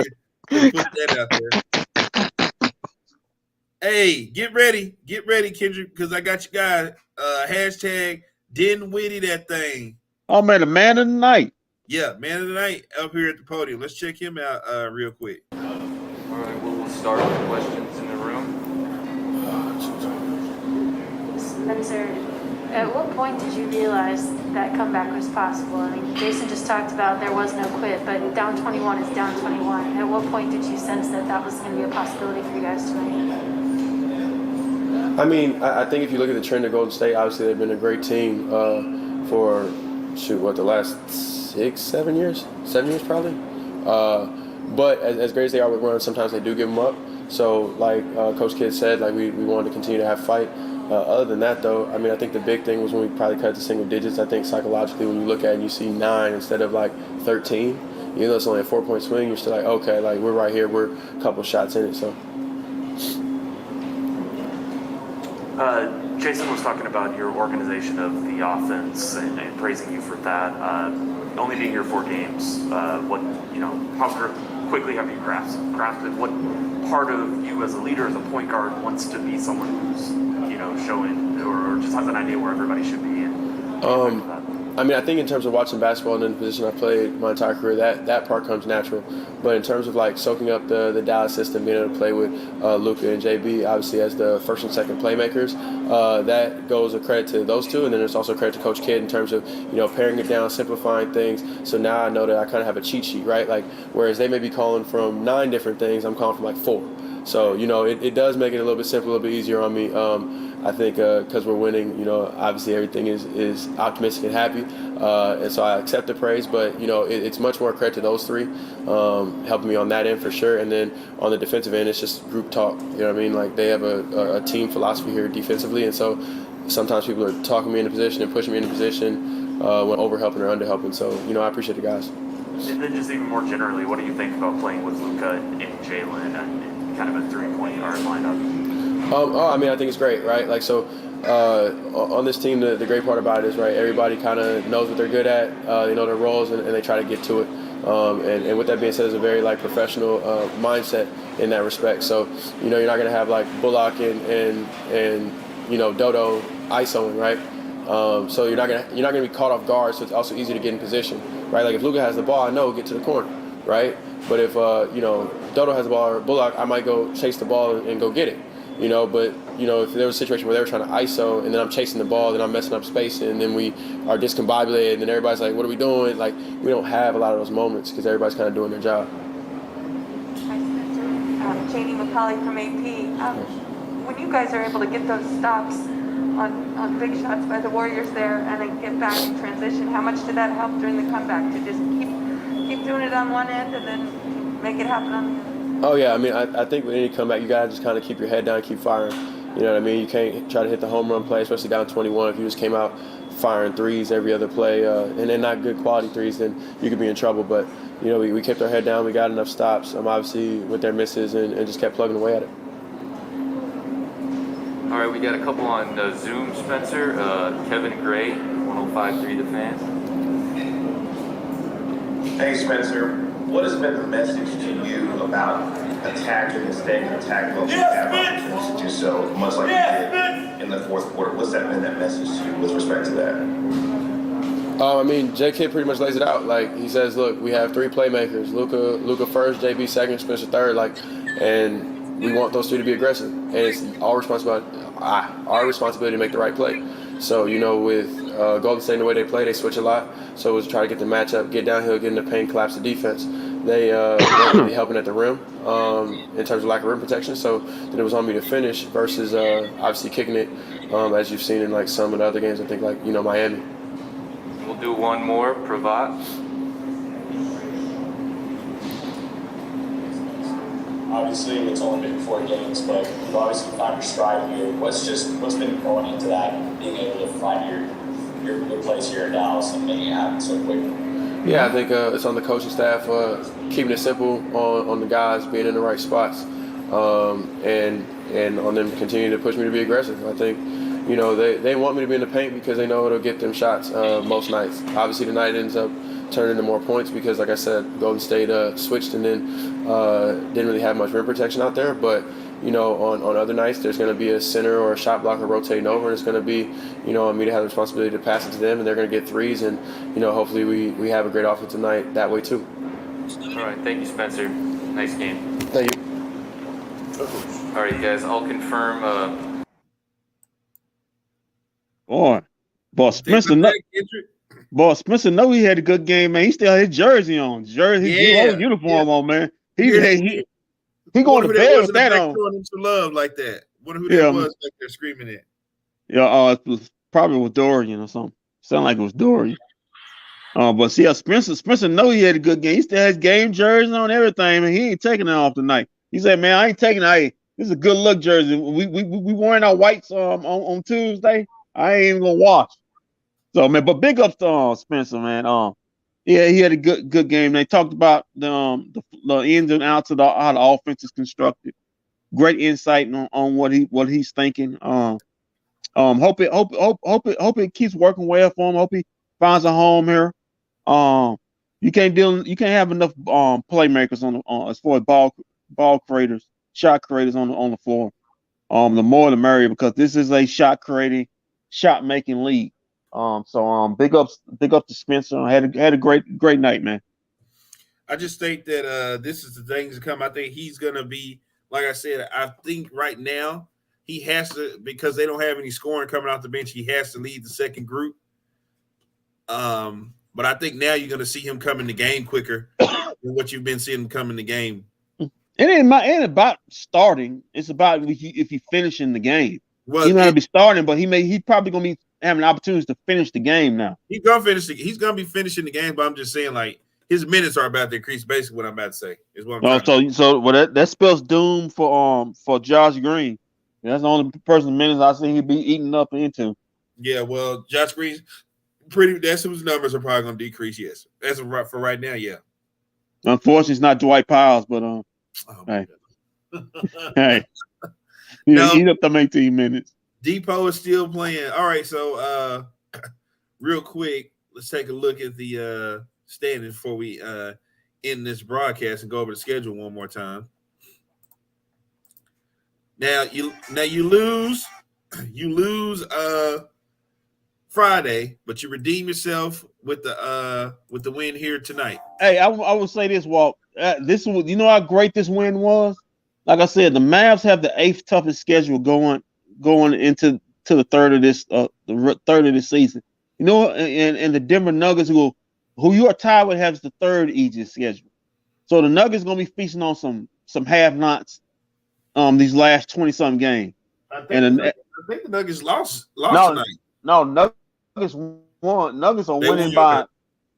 Put that out there. Hey, get ready, Kendrick, because I got you guys. Hashtag Dinwiddie that thing. Oh man, the man of the night. Yeah, man of the night up here at the podium. Let's check him out real quick. All right, we'll start with questions in the room. Spencer, at what point did you realize that comeback was possible? I mean, Jason just talked about there was no quit, but down 21 is down 21. At what point did you sense that was going to be a possibility for you guys tonight? I mean, I think if you look at the trend of Golden State, obviously they've been a great team for the last 7 years? 7 years probably. But as great as they are with runs, sometimes they do give them up. So like Coach Kidd said, like we wanted to continue to have fight. Other than that, though, I mean, I think the big thing was when we probably cut to single digits. I think psychologically, when you look at it and you see 9 instead of like 13, even though it's only a 4-point swing, you're still like, okay, like we're right here, we're a couple shots in it. So. Jason was talking about your organization of the offense and praising you for that. Only being here 4 games, how quickly have you crafted what part of you as a leader, as a point guard, wants to be someone who's showing or just has an idea where everybody should be in? I mean, I think in terms of watching basketball and in the position I've played my entire career, that part comes natural. But in terms of like soaking up the Dallas system, being able to play with Luka and JB, obviously as the first and second playmakers, that goes a credit to those two. And then there's also credit to Coach Kidd in terms of, paring it down, simplifying things. So now I know that I kind of have a cheat sheet, right? Like, whereas they may be calling from 9 different things, I'm calling from like 4. So, it does make it a little bit simpler, a little bit easier on me. I think because we're winning, obviously everything is optimistic and happy. And so I accept the praise, but, it's much more credit to those 3 helping me on that end for sure. And then on the defensive end, it's just group talk. You know what I mean? Like they have a team philosophy here defensively. And so sometimes people are talking me into position and pushing me into position when over-helping or under-helping. So, I appreciate the guys. And then just even more generally, what do you think about playing with Luka and Jalen and kind of a 3-point guard lineup? I mean, I think it's great, right? Like, so on this team, the great part about it is, right, everybody kind of knows what they're good at. They know their roles, and they try to get to it. And with that being said, it's a very, like, professional mindset in that respect. So, you're not going to have, like, Bullock and Dodo isoing, right? So you're not gonna be caught off guard, so it's also easy to get in position, right? Like if Luka has the ball, I know get to the corner, right? But if Dodo has the ball or Bullock, I might go chase the ball and go get it, But if there was a situation where they were trying to ISO and then I'm chasing the ball, then I'm messing up space, and then we are discombobulated, and then everybody's like, "What are we doing?" Like we don't have a lot of those moments because everybody's kind of doing their job. Janie McCauley from AP. When you guys are able to get those stops on big shots by the Warriors there and then get back in transition, how much did that help during the comeback to just keep doing it on one end and then make it happen on the other? Oh, yeah. I mean, I think with any comeback, you got to just kind of keep your head down, keep firing. You know what I mean? You can't try to hit the home run play, especially down 21. If you just came out firing threes every other play, and then not good quality threes, then you could be in trouble. But, you know, we kept our head down. We got enough stops, obviously, with their misses, and just kept plugging away at it. All right, we got a couple on Zoom, Spencer. Kevin Gray, 105.3 The Fan. Hey, Spencer. What has been the message to you about attacking and staying in attack mode? You have opportunities to do so, much like you did in the fourth quarter. What's that been that message to you with respect to that? I mean, JK pretty much lays it out. Like, he says, look, we have three playmakers. Luka first, JB second, Spencer third. And we want those three to be aggressive. And it's our responsibility to make the right play. So, you know, with Golden State and the way they play, they switch a lot. So it was try to get the matchup, get downhill, get in the paint, collapse the defense. They weren't really helping at the rim in terms of lack of rim protection. So then it was on me to finish versus obviously kicking it, as you've seen in like some of the other games. I think like, you know, Miami. We'll do one more, Pravat. Obviously, it's only been 4 games, but you've obviously found your stride here. What's been going into that, being able to find your place here in Dallas and making it happen so quick? Yeah, I think it's on the coaching staff, keeping it simple on the guys, being in the right spots, and on them continuing to push me to be aggressive. I think, you know, they want me to be in the paint because they know it'll get them shots most nights. Obviously, tonight ends up turning into more points because, like I said, Golden State switched and then didn't really have much rim protection out there. But, you know, on other nights, there's going to be a center or a shot blocker rotating over. It's going to be, you know, on me to have the responsibility to pass it to them, and they're going to get threes. And, you know, hopefully we have a great offensive night that way too. All right, thank you, Spencer. Nice game. Thank you. All right, guys, I'll confirm. Boy, Spencer know he had a good game, man. He still had his jersey on. His uniform on, man. He going to bed with that on. Showing him some love like that. Wonder who that was back there screaming at. Yeah, it was probably with Dorian or something. Sound like it was Dorian. But see, Spencer know he had a good game. He still has game jersey on, everything, and he ain't taking it off tonight. He said, "Man, I ain't taking it. Hey, this is a good look jersey. We wearing our whites on Tuesday. I ain't even gonna watch." So, man, but big ups to Spencer, man. Yeah, he had a good game. They talked about the ins and outs of how the offense is constructed. Great insight on what he's thinking. Hope it keeps working well for him. Hope he finds a home here. You can't have enough playmakers on as far as ball creators, shot creators on the floor. The more the merrier, because this is a shot making league. So big up to Spencer. Had a great night, man. I just think that this is the things to come. I think he's gonna be, like I said, I think right now he has to, because they don't have any scoring coming off the bench, he has to lead the second group. But I think now you're gonna see him come in the game quicker than what you've been seeing him come in the game. It ain't about starting. It's about if you finish in the game. Well, he's gonna be starting, but he's probably gonna be having opportunities to finish the game now. He's gonna be finishing the game, but I'm just saying, like, his minutes are about to increase. Basically, what I'm about to say is what I'm that spells doom for Josh Green. That's the only person's minutes I see he'd be eating up into. Yeah, well, Josh Green's that's whose numbers are probably gonna decrease. Yes, that's for right now. Yeah. Unfortunately, it's not Dwight Powell, but hey, eat up them 18 minutes. Depot is still playing. All right, so real quick, let's take a look at the standings before we end this broadcast and go over the schedule one more time. Now you lose Friday, but you redeem yourself with the win here tonight. Hey, I will say this, Walt. This was, you know how great this win was. Like I said, the Mavs have the 8th toughest schedule going into the third of this season. You know, and the Denver Nuggets, who you are tied with, has the 3rd easiest schedule. So the Nuggets gonna be feasting on some have-nots these last 20-something games. I think the Nuggets lost tonight. No, Nuggets won. Nuggets are winning by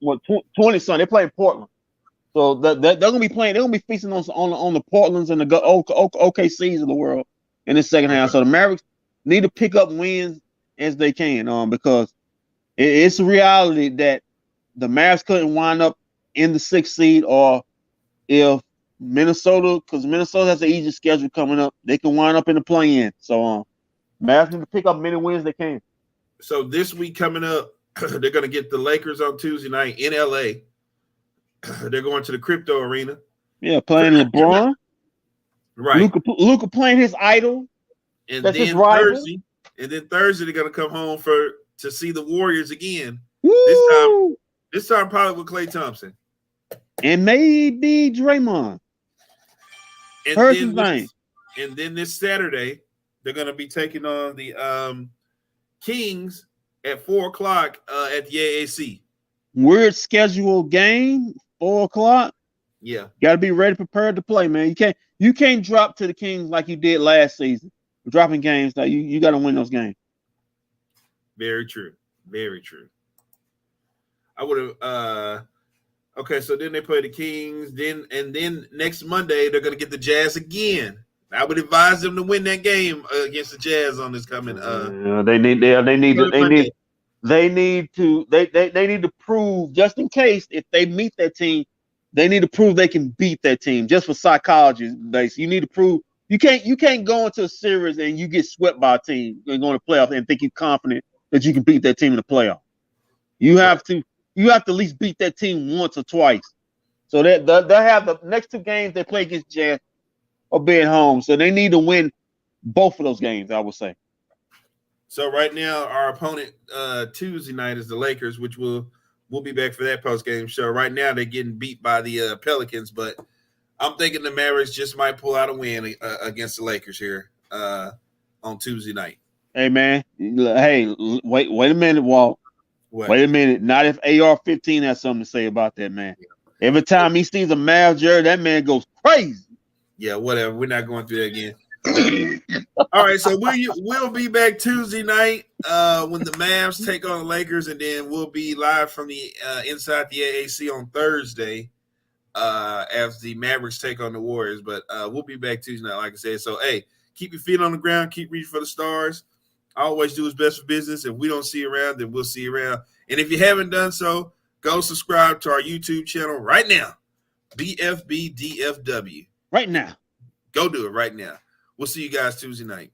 20-something. They playing Portland. So they're gonna be playing. They're gonna be feasting on the Portlands and the OKCs of the world in the second half. So the Mavericks need to pick up wins as they can, because it's a reality that the Mavs couldn't wind up in the 6th seed, or if Minnesota, because Minnesota has an easy schedule coming up, they can wind up in the play-in. So Mavs need to pick up many wins they can. So this week coming up, they're gonna get the Lakers on Tuesday night in LA. They're going to the Crypto Arena. Yeah, playing LeBron. Right. Luka playing his idol. And that's then his rival. Thursday they're gonna come home to see the Warriors again. Woo! This time probably with Klay Thompson. And maybe Draymond. And then this Saturday, they're gonna be taking on the Kings at 4:00 at the AAC. Weird schedule game, 4:00. Yeah, got to be ready, prepared to play, man. You can't drop to the Kings like you did last season. Dropping games, that you got to win those games. Very true. Very true. I would have. Okay, so then they play the Kings. Then next Monday they're gonna get the Jazz again. I would advise them to win that game against the Jazz on this coming. They need to prove, just in case if they meet that team, they need to prove they can beat that team. Just for psychology base, you need to prove you can't go into a series and you get swept by a team and go to playoffs and think you're confident that you can beat that team in the playoff. You have to at least beat that team once or twice. So they'll have the next 2 games they play against Jazz or be at home. So they need to win both of those games, I would say. So right now, our opponent Tuesday night is the Lakers, which we'll be back for that post-game show. Right now, they're getting beat by the Pelicans, but I'm thinking the Mavericks just might pull out a win against the Lakers here on Tuesday night. Hey, man. Hey, wait a minute, Walt. What? Wait a minute. Not if AR-15 has something to say about that, man. Every time he sees a Mavs jersey, that man goes crazy. Yeah, whatever. We're not going through that again. All right, so we'll be back Tuesday night when the Mavs take on the Lakers, and then we'll be live from the inside the AAC on Thursday as the Mavericks take on the Warriors. But we'll be back Tuesday night, like I said. So, hey, keep your feet on the ground, keep reaching for the stars. Always do what's best for business. If we don't see you around, then we'll see you around. And if you haven't done so, go subscribe to our YouTube channel right now, bFbdfw. Right now. Go do it right now. We'll see you guys Tuesday night.